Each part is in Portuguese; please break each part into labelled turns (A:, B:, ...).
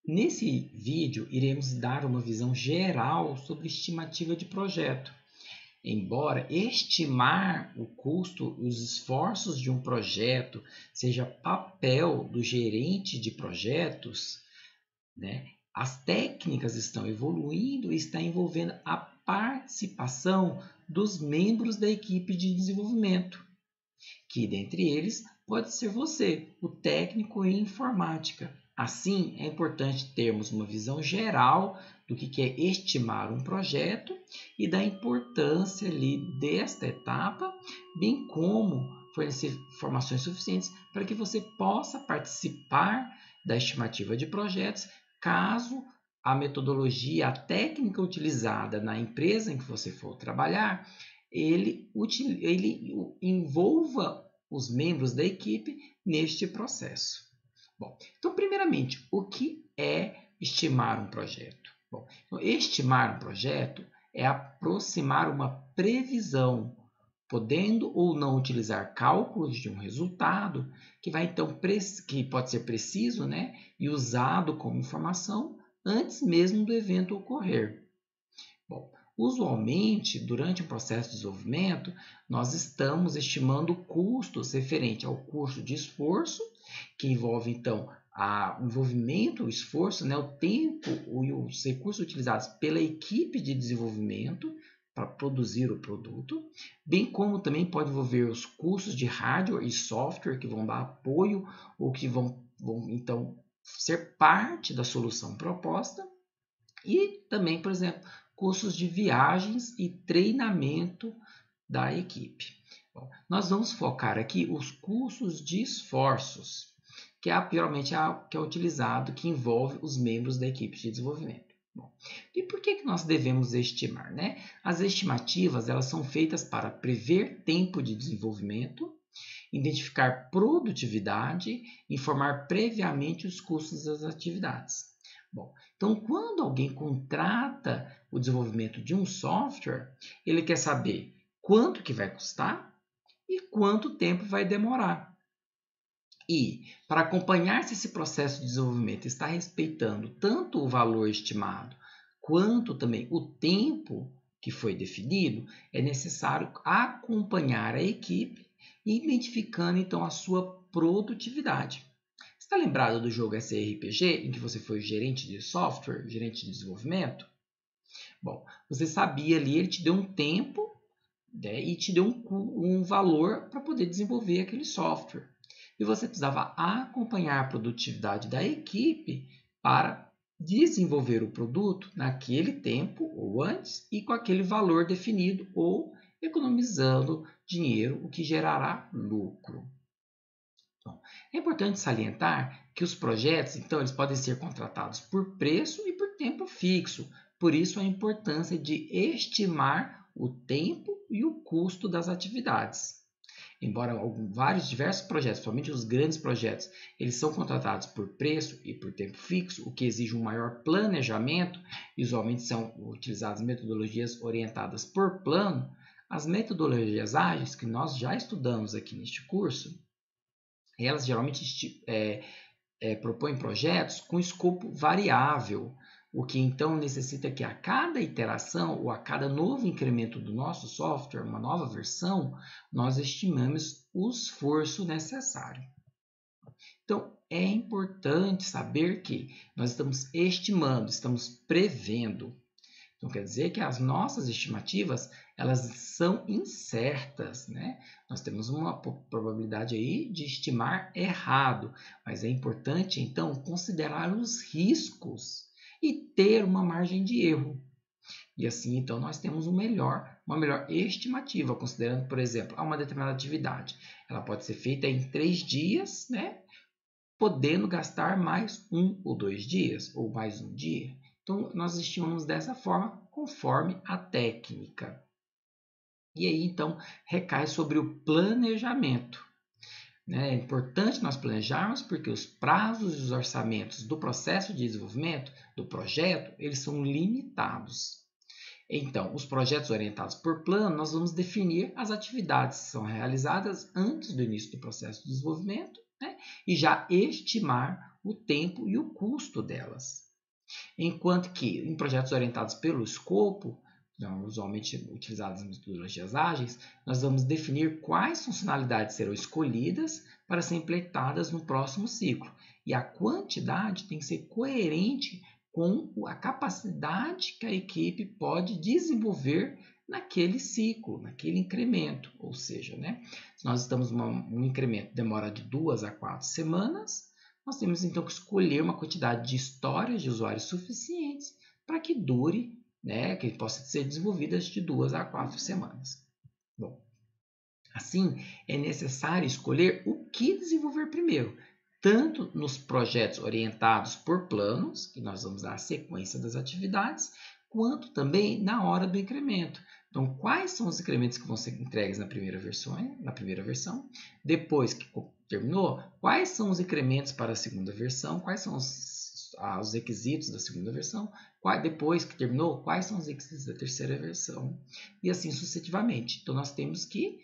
A: Nesse vídeo, iremos dar uma visão geral sobre estimativa de projeto. Embora estimar o custo e os esforços de um projeto seja papel do gerente de projetos, né, as técnicas estão evoluindo e está envolvendo a participação dos membros da equipe de desenvolvimento, que dentre eles pode ser você, o técnico em informática. Assim, é importante termos uma visão geral do que é estimar um projeto e da importância ali desta etapa, bem como fornecer informações suficientes para que você possa participar da estimativa de projetos, caso a metodologia, a técnica utilizada na empresa em que você for trabalhar, ele envolva os membros da equipe neste processo. Bom, então, primeiramente, o que é estimar um projeto? Bom, então, estimar um projeto é aproximar uma previsão, podendo ou não utilizar cálculos de um resultado que vai então que pode ser preciso, né, e usado como informação antes mesmo do evento ocorrer. Bom, usualmente, durante o processo de desenvolvimento, nós estamos estimando custos referente ao custo de esforço, que envolve, então, o envolvimento, o esforço, né, o tempo e os recursos utilizados pela equipe de desenvolvimento para produzir o produto, bem como também pode envolver os custos de hardware e software que vão dar apoio ou que vão então, ser parte da solução proposta. E também, por exemplo, custos de viagens e treinamento da equipe. Bom, nós vamos focar aqui os custos de esforços, que geralmente que é utilizado, que envolve os membros da equipe de desenvolvimento. Bom, e por que nós devemos estimar, né? As estimativas elas são feitas para prever tempo de desenvolvimento, identificar produtividade, informar previamente os custos das atividades. Bom, então, quando alguém contrata o desenvolvimento de um software, ele quer saber quanto que vai custar e quanto tempo vai demorar. E, para acompanhar se esse processo de desenvolvimento está respeitando tanto o valor estimado, quanto também o tempo que foi definido, é necessário acompanhar a equipe, identificando então a sua produtividade. Está lembrado do jogo SRPG, em que você foi gerente de software, gerente de desenvolvimento? Bom, você sabia ali, ele te deu um tempo, né, e te deu um valor para poder desenvolver aquele software. E você precisava acompanhar a produtividade da equipe para desenvolver o produto naquele tempo ou antes e com aquele valor definido ou economizando dinheiro, o que gerará lucro. Bom, é importante salientar que os projetos, então, eles podem ser contratados por preço e por tempo fixo. Por isso, a importância de estimar o tempo e o custo das atividades. Embora diversos projetos, somente os grandes projetos, eles são contratados por preço e por tempo fixo, o que exige um maior planejamento, e usualmente são utilizadas metodologias orientadas por plano. As metodologias ágeis, que nós já estudamos aqui neste curso, elas geralmente propõem projetos com escopo variável, o que então necessita que a cada iteração ou a cada novo incremento do nosso software, uma nova versão, nós estimamos o esforço necessário. Então, é importante saber que nós estamos estimando, estamos prevendo. Então, quer dizer que as nossas estimativas, elas são incertas, né? Nós temos uma probabilidade aí de estimar errado, mas é importante, então, considerar os riscos e ter uma margem de erro. E assim, então, nós temos uma melhor estimativa, considerando, por exemplo, uma determinada atividade. Ela pode ser feita em 3 dias, né? Podendo gastar mais 1 ou 2 dias, ou mais 1 dia. Então, nós estimamos dessa forma, conforme a técnica. E aí, então, recai sobre o planejamento. É importante nós planejarmos porque os prazos e os orçamentos do processo de desenvolvimento, do projeto, eles são limitados. Então, os projetos orientados por plano, nós vamos definir as atividades que são realizadas antes do início do processo de desenvolvimento, né? E já estimar o tempo e o custo delas. Enquanto que em projetos orientados pelo escopo, usualmente utilizados em metodologias ágeis, nós vamos definir quais funcionalidades serão escolhidas para serem implementadas no próximo ciclo. E a quantidade tem que ser coerente com a capacidade que a equipe pode desenvolver naquele ciclo, naquele incremento. Ou seja, se nós estamos um incremento que demora de 2 a 4 semanas, nós temos então que escolher uma quantidade de histórias de usuários suficientes para que dure, que possa ser desenvolvidas de 2 a 4 semanas. Bom, assim, é necessário escolher o que desenvolver primeiro, tanto nos projetos orientados por planos, que nós vamos dar a sequência das atividades, quanto também na hora do incremento. Então, quais são os incrementos que vão ser entregues na primeira versão? Depois que terminou, quais são os incrementos para a segunda versão? Quais são os requisitos da segunda versão? Depois que terminou, quais são os requisitos da terceira versão? E assim sucessivamente. Então, nós temos que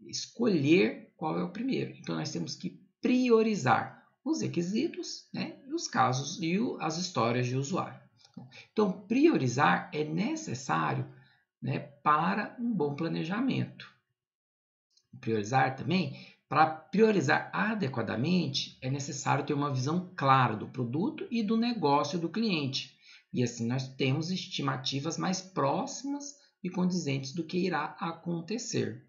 A: escolher qual é o primeiro. Então, nós temos que priorizar os requisitos, os casos e as histórias de usuário. Então, priorizar é necessário para um bom planejamento. Priorizar também, para priorizar adequadamente, é necessário ter uma visão clara do produto e do negócio do cliente. E assim nós temos estimativas mais próximas e condizentes do que irá acontecer.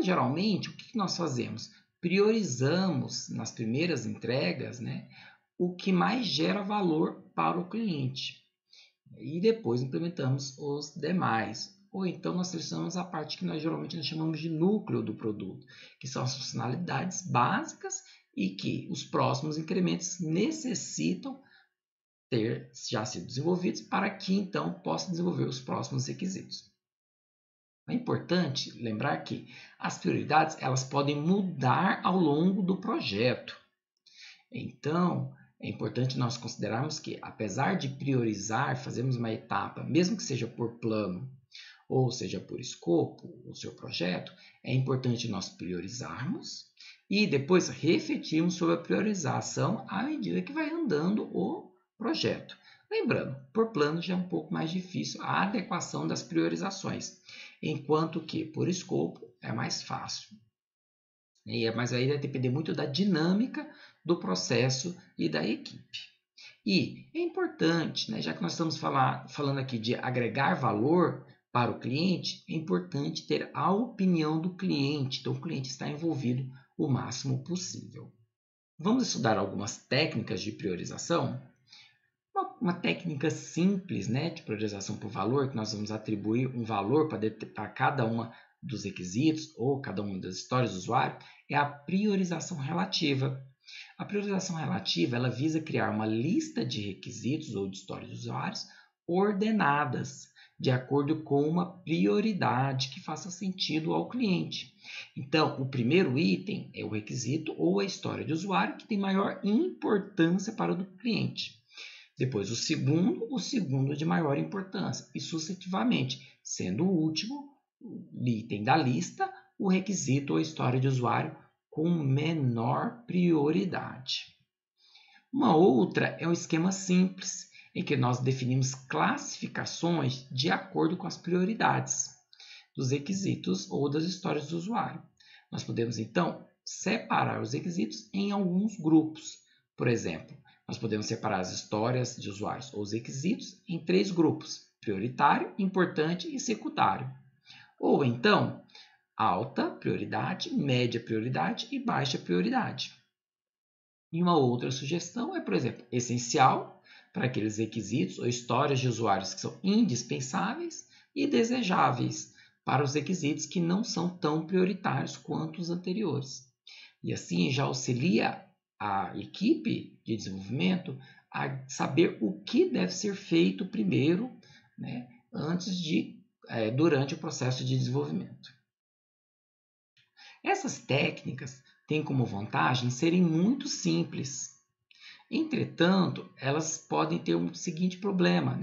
A: Geralmente, o que nós fazemos? Priorizamos nas primeiras entregas o que mais gera valor para o cliente. E depois implementamos os demais. Ou então nós selecionamos a parte que nós geralmente chamamos de núcleo do produto, que são as funcionalidades básicas e que os próximos incrementos necessitam ter já sido desenvolvidos para que então possa desenvolver os próximos requisitos. É importante lembrar que as prioridades elas podem mudar ao longo do projeto. Então, é importante nós considerarmos que, apesar de priorizar, fazermos uma etapa, mesmo que seja por plano ou seja por escopo, o seu projeto, é importante nós priorizarmos e depois refletirmos sobre a priorização à medida que vai andando o projeto. Lembrando, por plano já é um pouco mais difícil a adequação das priorizações, enquanto que por escopo é mais fácil. Mas aí vai depender muito da dinâmica do processo e da equipe. E é importante, já que nós estamos falando aqui de agregar valor para o cliente, é importante ter a opinião do cliente. Então, o cliente está envolvido o máximo possível. Vamos estudar algumas técnicas de priorização? Uma técnica simples de priorização por valor, que nós vamos atribuir um valor para cada uma dos requisitos ou cada uma das histórias do usuário, é a priorização relativa. A priorização relativa ela visa criar uma lista de requisitos ou de histórias de usuários ordenadas, de acordo com uma prioridade que faça sentido ao cliente. Então, o primeiro item é o requisito ou a história de usuário que tem maior importância para o cliente. Depois, o segundo de maior importância, e sucessivamente, sendo o último item da lista, o requisito ou a história de usuário com menor prioridade. Uma outra é um esquema simples, em que nós definimos classificações de acordo com as prioridades dos requisitos ou das histórias do usuário. Nós podemos, então, separar os requisitos em alguns grupos. Por exemplo, nós podemos separar as histórias de usuários ou os requisitos em 3 grupos: prioritário, importante e secundário. Ou então, alta prioridade, média prioridade e baixa prioridade. E uma outra sugestão é, por exemplo, essencial para aqueles requisitos ou histórias de usuários que são indispensáveis e desejáveis para os requisitos que não são tão prioritários quanto os anteriores. E assim já auxilia a equipe de desenvolvimento a saber o que deve ser feito primeiro, durante o processo de desenvolvimento. Essas técnicas têm como vantagem serem muito simples. Entretanto, elas podem ter um seguinte problema,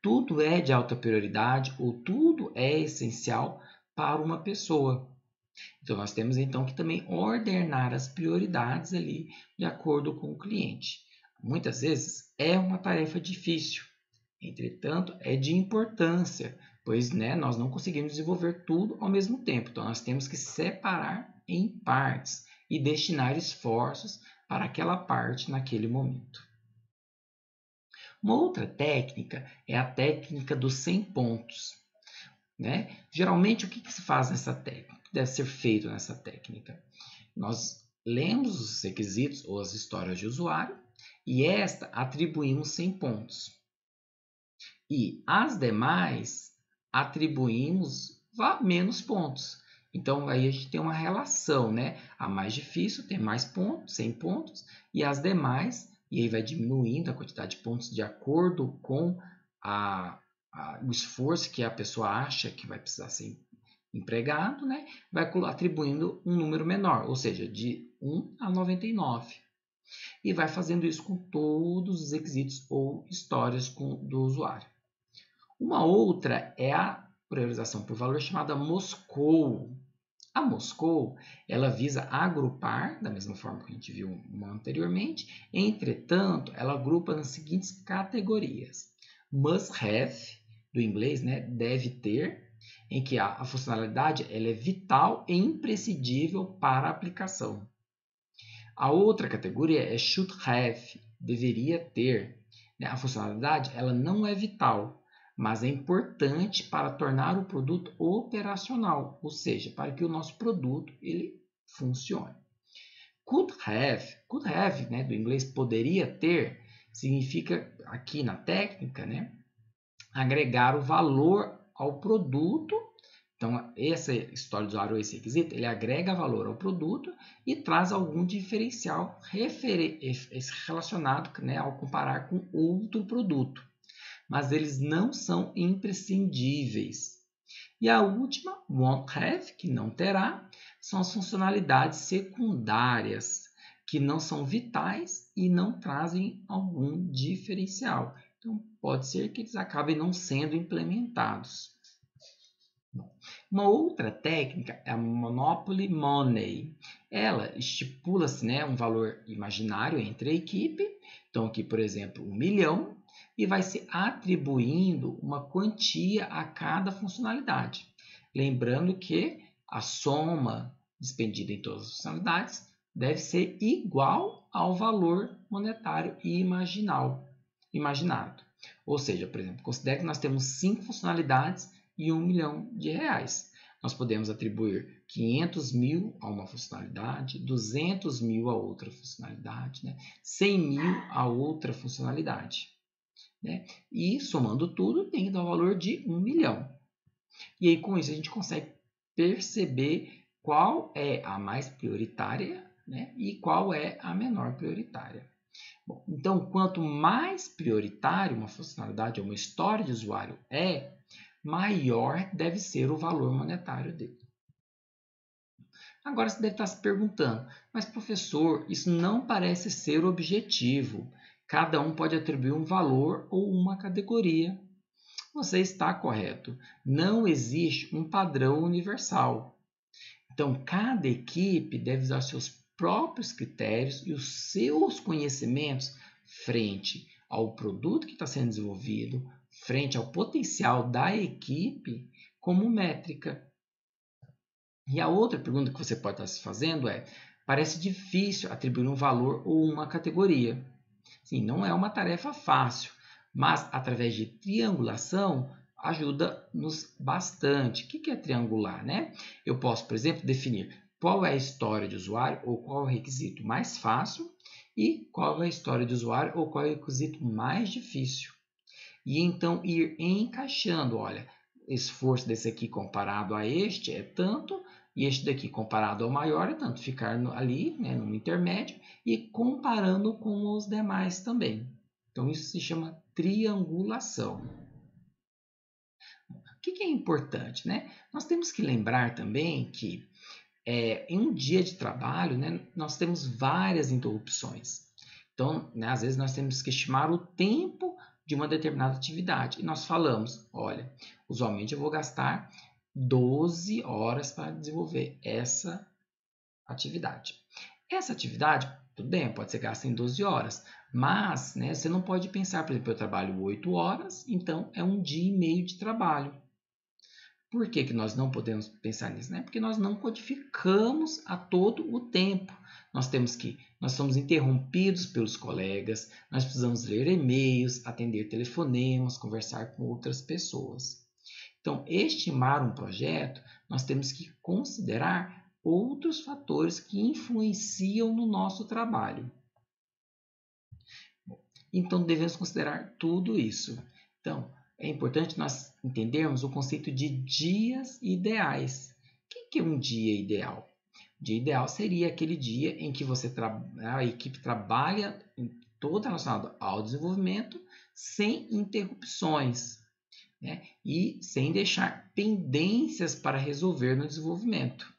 A: Tudo é de alta prioridade ou tudo é essencial para uma pessoa. Então, nós temos então que também ordenar as prioridades ali de acordo com o cliente. Muitas vezes é uma tarefa difícil, entretanto, é de importância, pois nós não conseguimos desenvolver tudo ao mesmo tempo. Então, nós temos que separar em partes e destinar esforços para aquela parte naquele momento. Uma outra técnica é a técnica dos 100 pontos. Geralmente, o que se faz nessa técnica? O que deve ser feito nessa técnica? Nós lemos os requisitos ou as histórias de usuário e esta atribuímos 100 pontos. E as demais atribuímos menos pontos. Então, aí a gente tem uma relação, A mais difícil tem mais pontos, 100 pontos, e as demais, e aí vai diminuindo a quantidade de pontos de acordo com o esforço que a pessoa acha que vai precisar ser empregado, vai atribuindo um número menor, ou seja, de 1 a 99. E vai fazendo isso com todos os requisitos ou histórias do usuário. Uma outra é a priorização por valor chamada Moscou. A Moscou, ela visa agrupar, da mesma forma que a gente viu anteriormente, entretanto, ela agrupa nas seguintes categorias. Must have, do inglês, deve ter, em que a funcionalidade ela é vital e imprescindível para a aplicação. A outra categoria é should have, deveria ter. A funcionalidade ela não é vital, mas é importante para tornar o produto operacional, ou seja, para que o nosso produto ele funcione. Could have, do inglês poderia ter, significa aqui na técnica, agregar o valor ao produto. Então, essa história do usuário, esse requisito, ele agrega valor ao produto e traz algum diferencial relacionado ao comparar com outro produto. Mas eles não são imprescindíveis. E a última, won't have, que não terá, são as funcionalidades secundárias, que não são vitais e não trazem algum diferencial. Então, pode ser que eles acabem não sendo implementados. Uma outra técnica é a Monopoly Money. Ela estipula-se um valor imaginário entre a equipe, então aqui, por exemplo, 1 milhão, e vai se atribuindo uma quantia a cada funcionalidade. Lembrando que a soma despendida em todas as funcionalidades deve ser igual ao valor monetário imaginado. Ou seja, por exemplo, considere que nós temos 5 funcionalidades e 1 milhão de reais. Nós podemos atribuir 500 mil a uma funcionalidade, 200 mil a outra funcionalidade, 100 mil a outra funcionalidade. E somando tudo, tem que dar o valor de 1 milhão. E aí, com isso, a gente consegue perceber qual é a mais prioritária e qual é a menor prioritária. Bom, então, quanto mais prioritário uma funcionalidade ou uma história de usuário maior deve ser o valor monetário dele. Agora você deve estar se perguntando, mas professor, isso não parece ser o objetivo. Cada um pode atribuir um valor ou uma categoria. Você está correto. Não existe um padrão universal. Então, cada equipe deve usar seus próprios critérios e os seus conhecimentos frente ao produto que está sendo desenvolvido, frente ao potencial da equipe como métrica. E a outra pergunta que você pode estar se fazendo é: parece difícil atribuir um valor ou uma categoria. Sim, não é uma tarefa fácil, mas através de triangulação ajuda-nos bastante. O que é triangular, Eu posso, por exemplo, definir qual é a história de usuário ou qual é o requisito mais fácil e qual é a história de usuário ou qual é o requisito mais difícil. E então ir encaixando, olha, o esforço desse aqui comparado a este é tanto, e este daqui comparado ao maior é tanto. Ficar ali, no intermédio, e comparando com os demais também. Então, isso se chama triangulação. O que é importante, Nós temos que lembrar também que em um dia de trabalho, nós temos várias interrupções. Então, às vezes nós temos que estimar o tempo de uma determinada atividade. E nós falamos, olha, usualmente eu vou gastar 12 horas para desenvolver essa atividade. Essa atividade, tudo bem, pode ser gasta em 12 horas, mas né, você não pode pensar, por exemplo, eu trabalho 8 horas, então é um dia e meio de trabalho. Por que nós não podemos pensar nisso? Né? Porque nós não codificamos a todo o tempo. Nós somos interrompidos pelos colegas, nós precisamos ler e-mails, atender telefonemas, conversar com outras pessoas. Então, estimar um projeto, nós temos que considerar outros fatores que influenciam no nosso trabalho. Então, devemos considerar tudo isso. Então, é importante nós entendermos o conceito de dias ideais. O que é um dia ideal? O dia ideal seria aquele dia em que a equipe trabalha toda relacionada ao desenvolvimento sem interrupções, né? E sem deixar pendências para resolver no desenvolvimento.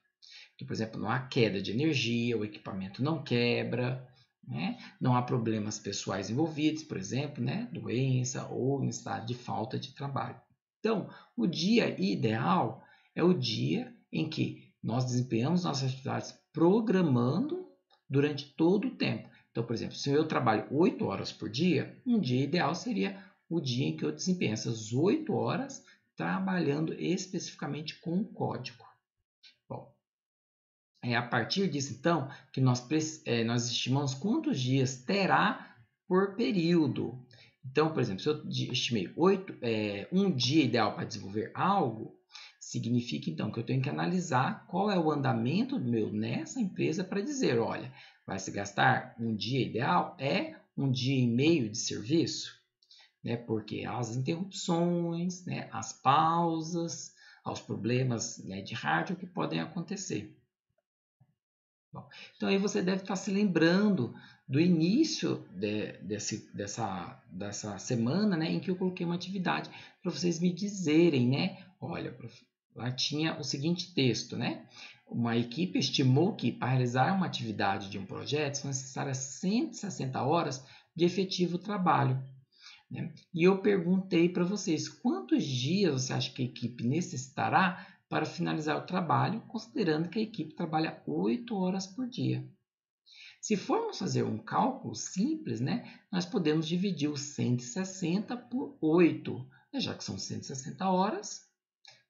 A: Então, por exemplo, não há queda de energia, o equipamento não quebra, né? Não há problemas pessoais envolvidos, por exemplo, né? Doença ou necessidade de falta de trabalho. Então, o dia ideal é o dia em que nós desempenhamos nossas atividades programando durante todo o tempo. Então, por exemplo, se eu trabalho 8 horas por dia, um dia ideal seria o dia em que eu desempenho essas 8 horas trabalhando especificamente com o código. Bom, é a partir disso, então, que nós estimamos quantos dias terá por período. Então, por exemplo, se eu estimei um dia ideal para desenvolver algo, significa, então, que eu tenho que analisar qual é o andamento meu nessa empresa para dizer, olha, vai se gastar um dia ideal? É um dia e meio de serviço? Né? Porque as interrupções, né? As pausas, aos problemas, né, de hardware que podem acontecer. Bom, então aí você deve estar se lembrando do início dessa semana, né, em que eu coloquei uma atividade para vocês me dizerem, né? Olha, lá tinha o seguinte texto, né? Uma equipe estimou que para realizar uma atividade de um projeto são necessárias 160 horas de efetivo trabalho. Né? E eu perguntei para vocês quantos dias você acha que a equipe necessitará para finalizar o trabalho, considerando que a equipe trabalha 8 horas por dia. Se formos fazer um cálculo simples, né, nós podemos dividir os 160 por 8, já que são 160 horas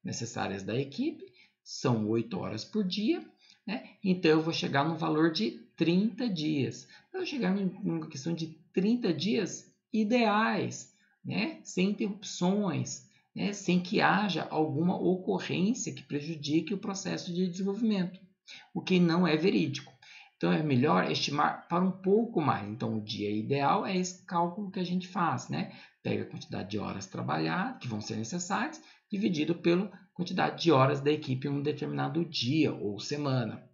A: necessárias da equipe, são 8 horas por dia, né? Então eu vou chegar no valor de 30 dias. Eu vou chegar numa questão de 30 dias ideais, né? Sem interrupções, né? Sem que haja alguma ocorrência que prejudique o processo de desenvolvimento, o que não é verídico. Então é melhor estimar para um pouco mais. Então o dia ideal é esse cálculo que a gente faz, né? Pega a quantidade de horas trabalhadas que vão ser necessárias, dividido pela quantidade de horas da equipe em um determinado dia ou semana.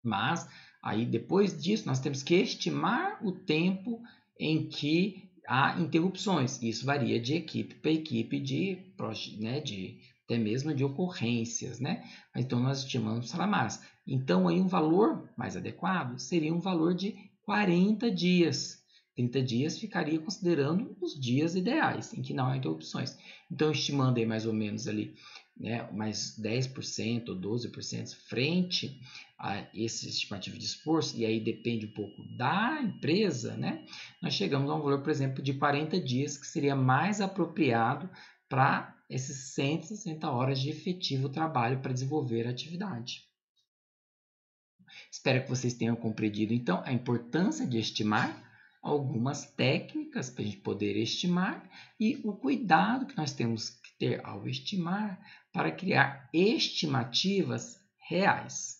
A: Mas aí depois disso nós temos que estimar o tempo em que há interrupções. Isso varia de equipe para equipe, até mesmo de ocorrências, né? Então nós estimamos para mais. Então aí um valor mais adequado seria um valor de 40 dias. 30 dias ficaria considerando os dias ideais, em que não há interrupções. Então, estimando aí mais ou menos ali, né, mais 10% ou 12% frente a esse estimativo de esforço, e aí depende um pouco da empresa, né, nós chegamos a um valor, por exemplo, de 40 dias, que seria mais apropriado para esses 160 horas de efetivo trabalho para desenvolver a atividade. Espero que vocês tenham compreendido, então, a importância de estimar, algumas técnicas para a gente poder estimar e o cuidado que nós temos que ter ao estimar para criar estimativas reais.